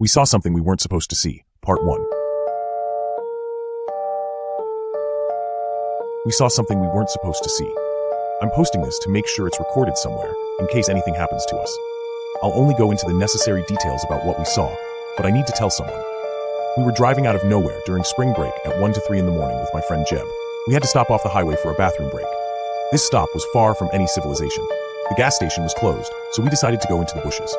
We saw something we weren't supposed to see. Part 1. We saw something we weren't supposed to see. I'm posting this to make sure it's recorded somewhere, in case anything happens to us. I'll only go into the necessary details about what we saw, but I need to tell someone. We were driving out of nowhere during spring break at 1 to 3 in the morning with my friend Jeb. We had to stop off the highway for a bathroom break. This stop was far from any civilization. The gas station was closed, so we decided to go into the bushes.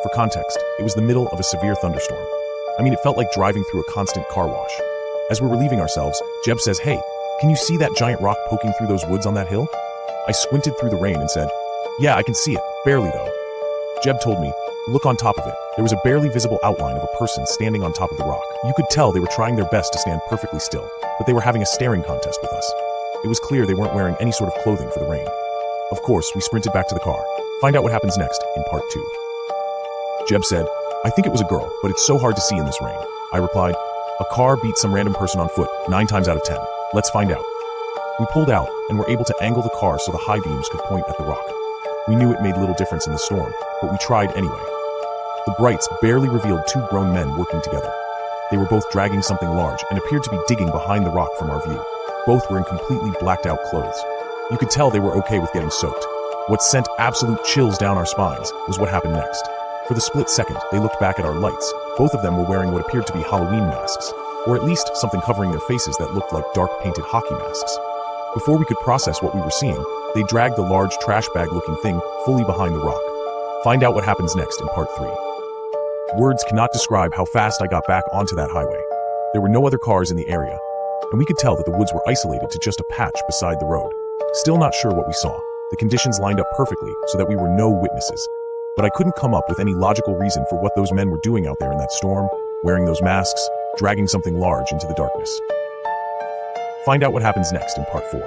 For context, it was the middle of a severe thunderstorm. It felt like driving through a constant car wash. As we were relieving ourselves, Jeb says, "Hey, can you see that giant rock poking through those woods on that hill?" I squinted through the rain and said, "Yeah, I can see it, barely though." Jeb told me, "Look on top of it." There was a barely visible outline of a person standing on top of the rock. You could tell they were trying their best to stand perfectly still, but they were having a staring contest with us. It was clear they weren't wearing any sort of clothing for the rain. Of course, we sprinted back to the car. Find out what happens next in part 2. Jeb said, "I think it was a girl, but it's so hard to see in this rain." I replied, "A car beats some random person on foot 9 times out of 10. Let's find out." We pulled out and were able to angle the car so the high beams could point at the rock. We knew it made little difference in the storm, but we tried anyway. The brights barely revealed 2 grown men working together. They were both dragging something large and appeared to be digging behind the rock from our view. Both were in completely blacked out clothes. You could tell they were okay with getting soaked. What sent absolute chills down our spines was what happened next. For the split second, they looked back at our lights. Both of them were wearing what appeared to be Halloween masks, or at least something covering their faces that looked like dark painted hockey masks. Before we could process what we were seeing, they dragged the large trash bag looking thing fully behind the rock. Find out what happens next in part 3. Words cannot describe how fast I got back onto that highway. There were no other cars in the area, and we could tell that the woods were isolated to just a patch beside the road. Still not sure what we saw. The conditions lined up perfectly so that we were no witnesses. But I couldn't come up with any logical reason for what those men were doing out there in that storm, wearing those masks, dragging something large into the darkness. Find out what happens next in part 4.